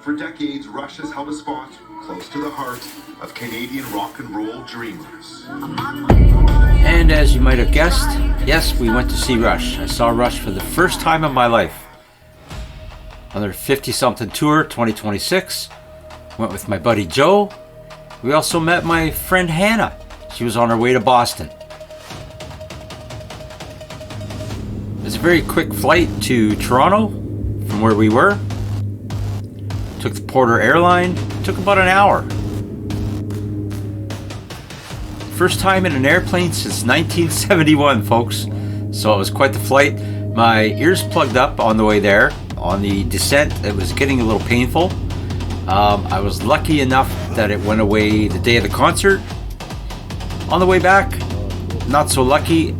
For decades, Rush has held a spot close to the heart of Canadian rock and roll dreamers. And as you might have guessed, yes, we went to see Rush. I saw Rush for the first time in my life. On their 50-something tour, 2026. Went with my buddy Joe. We also met my friend Hannah. She was on her way to Boston. It was a very quick flight to Toronto from where we were. Took the Porter airline. Took about an hour. First time in an airplane since 1971, folks. So it was quite the flight. My ears plugged up on the way there. On the descent, it was getting a little painful. I was lucky enough that it went away the day of the concert. On the way back, not so lucky.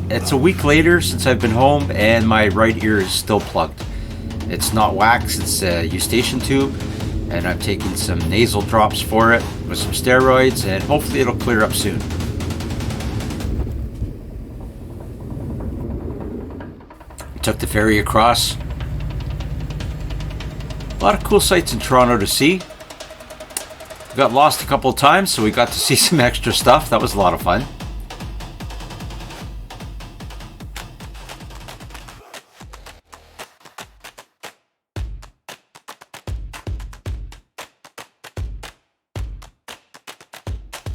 It's a week later since I've been home and my right ear is still plugged. It's not wax, it's a eustachian tube, and I'm taking some nasal drops for it with some steroids, and hopefully it'll clear up soon. We took the ferry across. A lot of cool sights in Toronto to see. We got lost a couple of times, so we got to see some extra stuff. That was a lot of fun.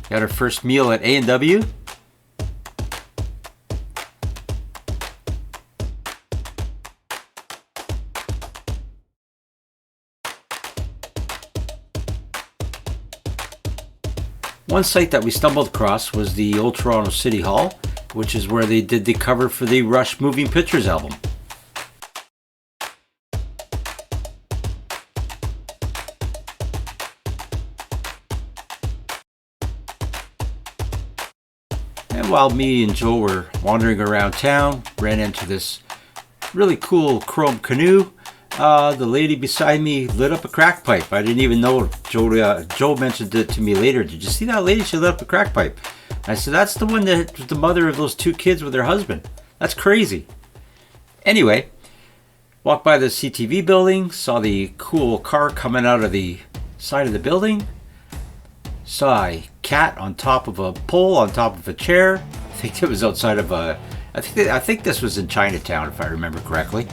Got our first meal at A&W. One site that we stumbled across was the Old Toronto City Hall, which is where they did the cover for the Rush Moving Pictures album. And while me and Joe were wandering around town, ran into this really cool chrome canoe. The lady beside me lit up a crack pipe. I didn't even know. Joe mentioned it to me later. Did you see that lady? She lit up a crack pipe. I said, that's the one that was the mother of those two kids with her husband. That's crazy. Anyway, walked by the CTV building, saw the cool car coming out of the side of the building. Saw a cat on top of a pole, on top of a chair. I think it was outside of a... I think this was in Chinatown, if I remember correctly.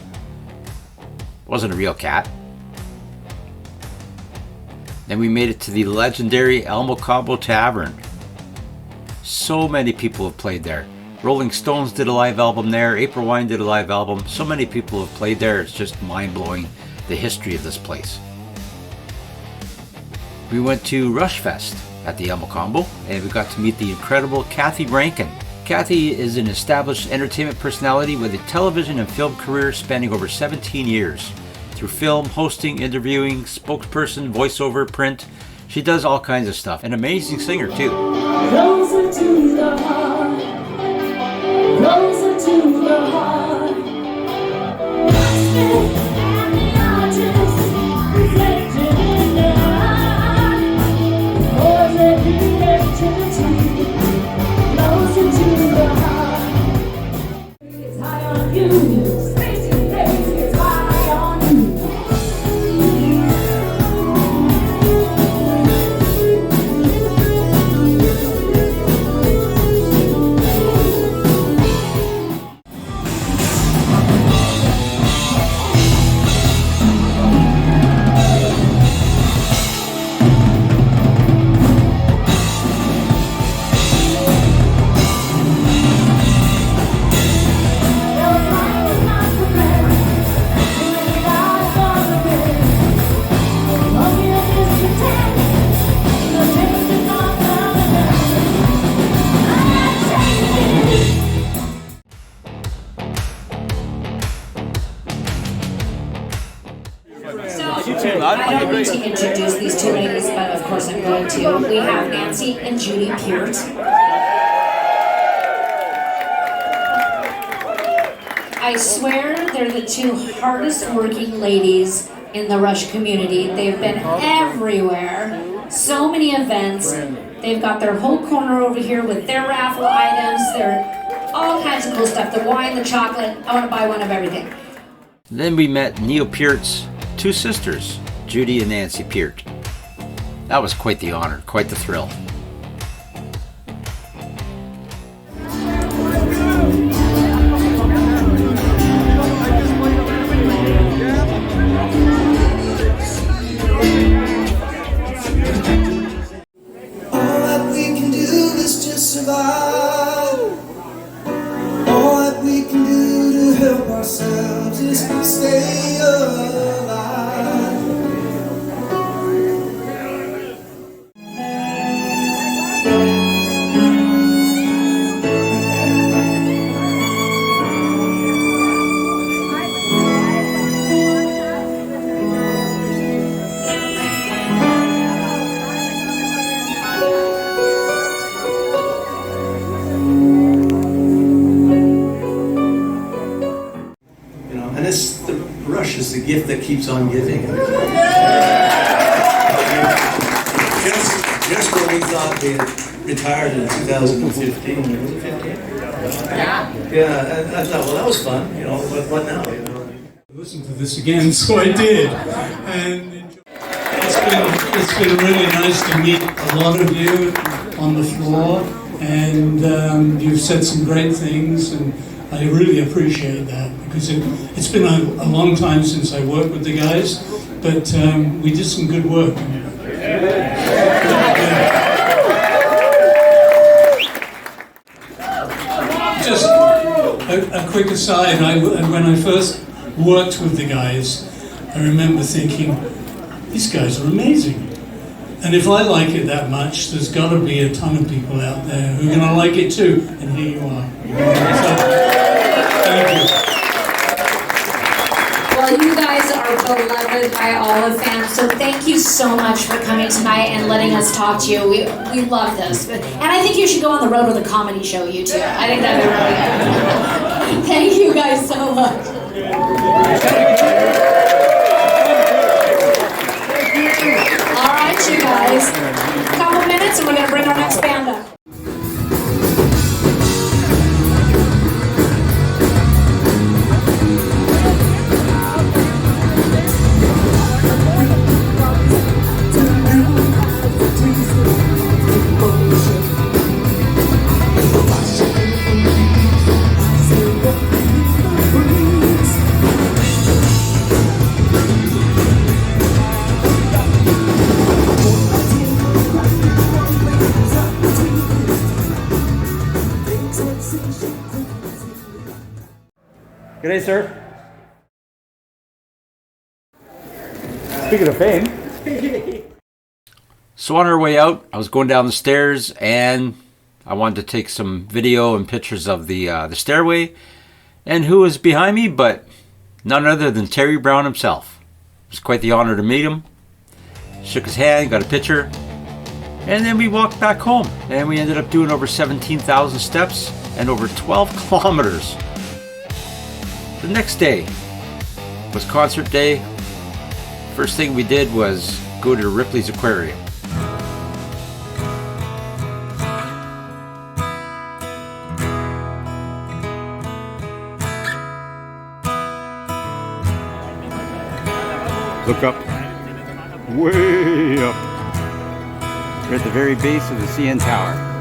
Wasn't a real cat. Then we made it to the legendary Mocombo Tavern. So many people have played there. Rolling Stones did a live album there. April Wine did a live album. So many people have played there. It's just mind-blowing, the history of this place. We went to RUSHfest at the Mocombo, and we got to meet the incredible Kathy Rankin. Kathy is an established entertainment personality with a television and film career spanning over 17 years. Through film, hosting, interviewing, spokesperson, voiceover, print, she does all kinds of stuff. An amazing singer too. Closer to the heart, closer to the heart. And the artist reflected in the eye. Was a creativity. Closer to the heart. It's high on you. Space and place is high on you. I don't need to introduce these two ladies, but of course I'm going to. We have Nancy and Judy Peart. I swear they're the two hardest working ladies in the Rush community. They've been everywhere. So many events. They've got their whole corner over here with their raffle items. They're all kinds of cool stuff. The wine, the chocolate. I want to buy one of everything. Then we met Neil Peart's two sisters, Judy and Nancy Peart. That was quite the honor, quite the thrill. All that we can do is just survive. All that we can do to help ourselves is stay alive. And it's the rush is the gift that keeps on giving. Just when we thought we had retired in 2015, was it 15? Yeah, and I thought, well, that was fun, but what now, Listen to this again, so I did. And it's been really nice to meet a lot of you on the floor, and you've said some great things, and I really appreciate that, because it's been a long time since I worked with the guys, but we did some good work. Just a quick aside, when I first worked with the guys, I remember thinking, these guys are amazing. And if I like it that much, there's got to be a ton of people out there who are going to like it too. And here you are. So, thank you. Well, you guys are beloved by all the fans, so thank you so much for coming tonight and letting us talk to you. We love this. And I think you should go on the road with a comedy show, you two. I think that'd be really good. Thank you guys so much. All right, you guys. A couple minutes and we're going to bring our next band up. Good day, sir. Speaking of fame. So on our way out, I was going down the stairs and I wanted to take some video and pictures of the stairway. And who was behind me but none other than Terry Brown himself. It was quite the honor to meet him. Shook his hand, got a picture. And then we walked back home. And we ended up doing over 17,000 steps and over 12 kilometers. The next day was concert day. First thing we did was go to Ripley's Aquarium. Look up. Way up. We're at the very base of the CN Tower.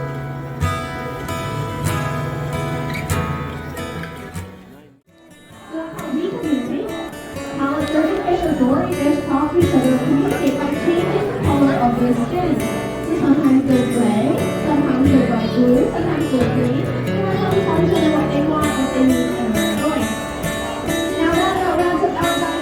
There's talk to each other, communicate by changing the color of their skin. So sometimes they're gray, sometimes they're bright blue, sometimes they're green. And that's how we tell each other what they want, what they need, and where they're going. Now that wraps up our guys.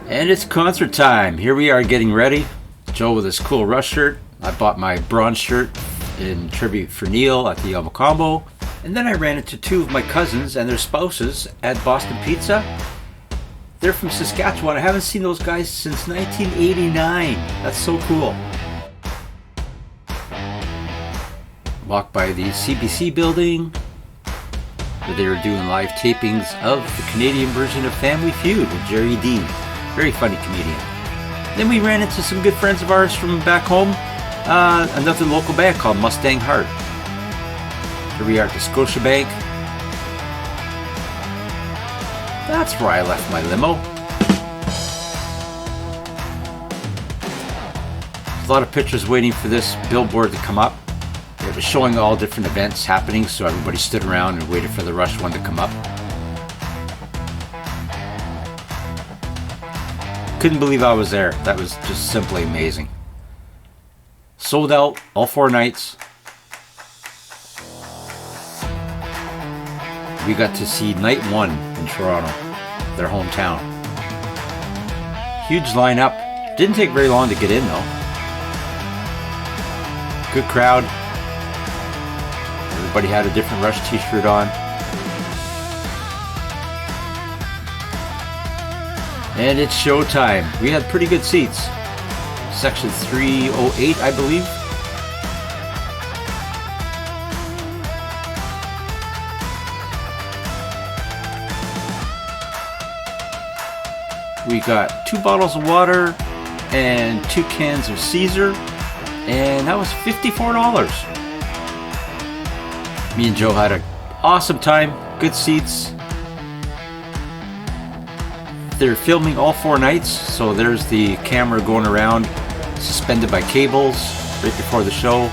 And it's concert time. Here we are getting ready. Joe with his cool Rush shirt. I bought my bronze shirt in tribute for Neil at the Mocombo. And then I ran into two of my cousins and their spouses at Boston Pizza. They're from Saskatchewan. I haven't seen those guys since 1989. That's so cool. Walked by the CBC building where they were doing live tapings of the Canadian version of Family Feud with Jerry D. Very funny comedian. Then we ran into some good friends of ours from back home. Another local band called Mustang Heart. Here we are at the Scotiabank. That's where I left my limo. There's a lot of pictures waiting for this billboard to come up. It was showing all different events happening, so everybody stood around and waited for the Rush one to come up. Couldn't believe I was there. That was just simply amazing. Sold out all 4 nights. We got to see night 1 in Toronto, their hometown. Huge lineup. Didn't take very long to get in though. Good crowd. Everybody had a different Rush t-shirt on. And it's showtime. We had pretty good seats. Section 308, I believe. We got 2 bottles of water and 2 cans of Caesar, and that was $54. Me and Joe had an awesome time. Good seats. They're filming all 4 nights, so there's the camera going around, suspended by cables right before the show.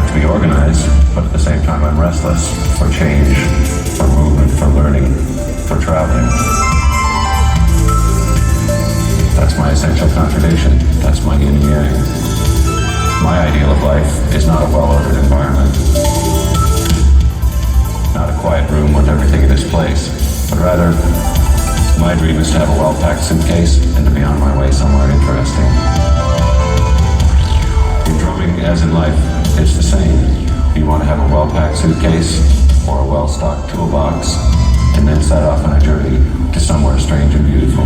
to be organized, but at the same time I'm restless for change, for movement, for learning, for traveling. That's my essential contradiction. That's my yin and yang. My ideal of life is not a well-ordered environment, not a quiet room with everything in its place, but rather, my dream is to have a well-packed suitcase and to be on my way somewhere interesting. In drumming, as in life, it's the same. You want to have a well-packed suitcase or a well-stocked toolbox, and then set off on a journey to somewhere strange and beautiful.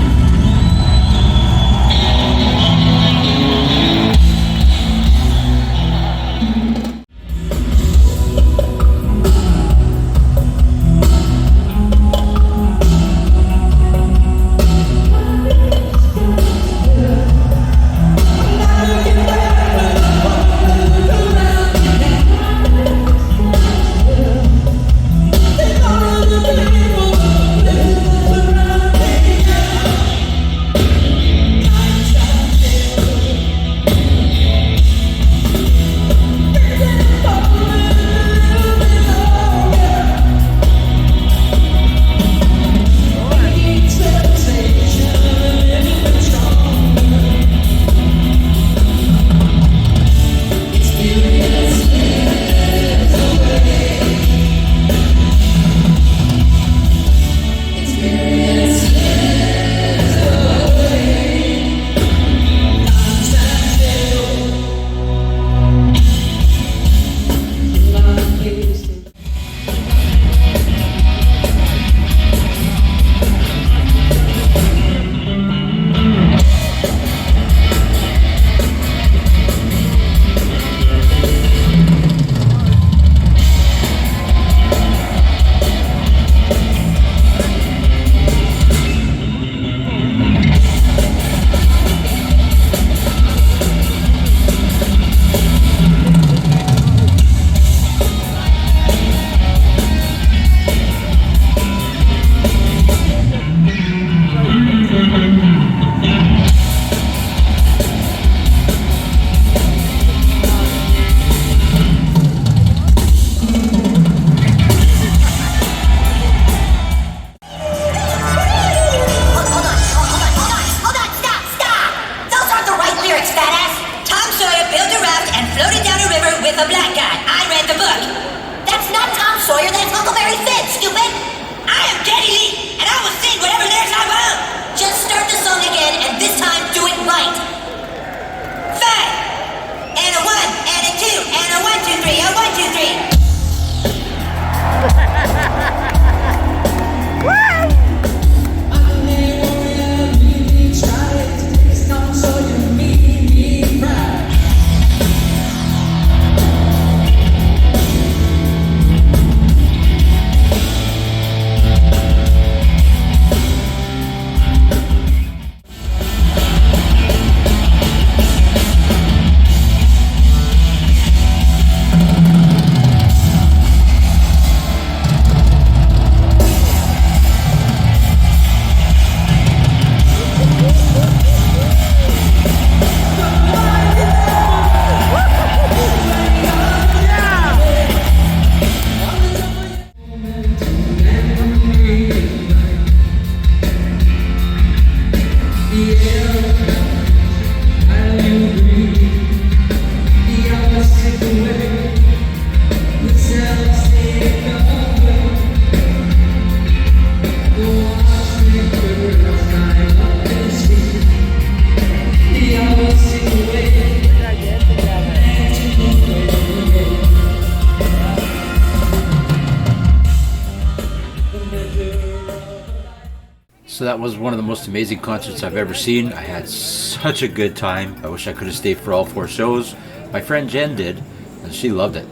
So that was one of the most amazing concerts I've ever seen. I had such a good time. I wish I could have stayed for all 4 shows. My friend Jen did, and she loved it.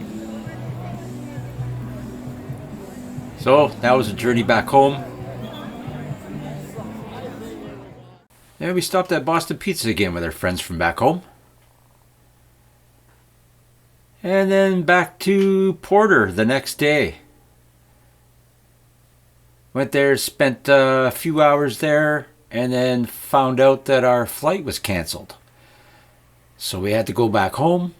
So that was a journey back home. And we stopped at Boston Pizza again with our friends from back home. And then back to Porter the next day. Went there, spent a few hours there, and then found out that our flight was canceled. So we had to go back home.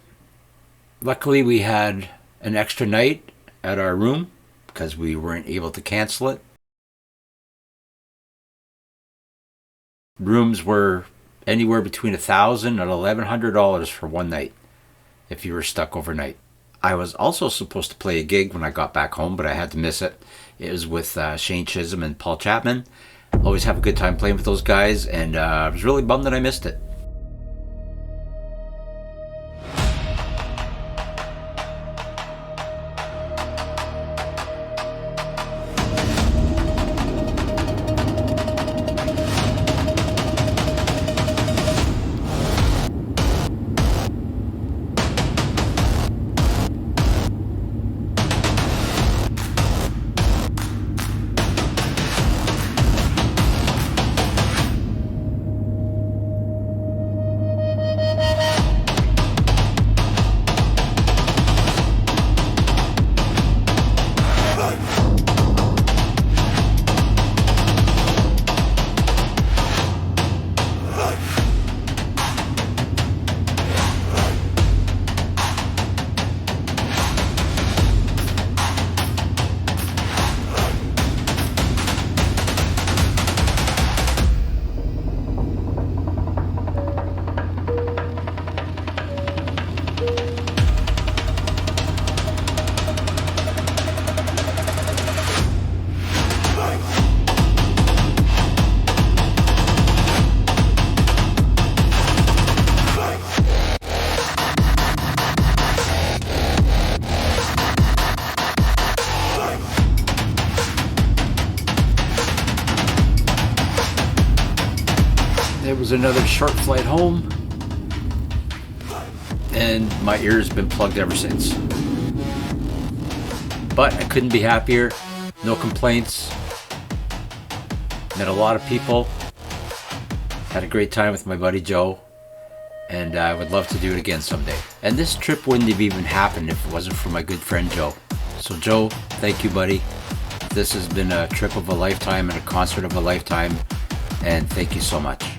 Luckily, we had an extra night at our room because we weren't able to cancel it. Rooms were anywhere between $1,000 and $1,100 for one night if you were stuck overnight. I was also supposed to play a gig when I got back home, but I had to miss it. It was with Shane Chisholm and Paul Chapman. Always have a good time playing with those guys, and I was really bummed that I missed it. It was another short flight home, and my ear's been plugged ever since. But I couldn't be happier. No complaints. Met a lot of people. Had a great time with my buddy Joe, and I would love to do it again someday. And this trip wouldn't have even happened if it wasn't for my good friend Joe. So Joe, thank you, buddy. This has been a trip of a lifetime and a concert of a lifetime, and thank you so much.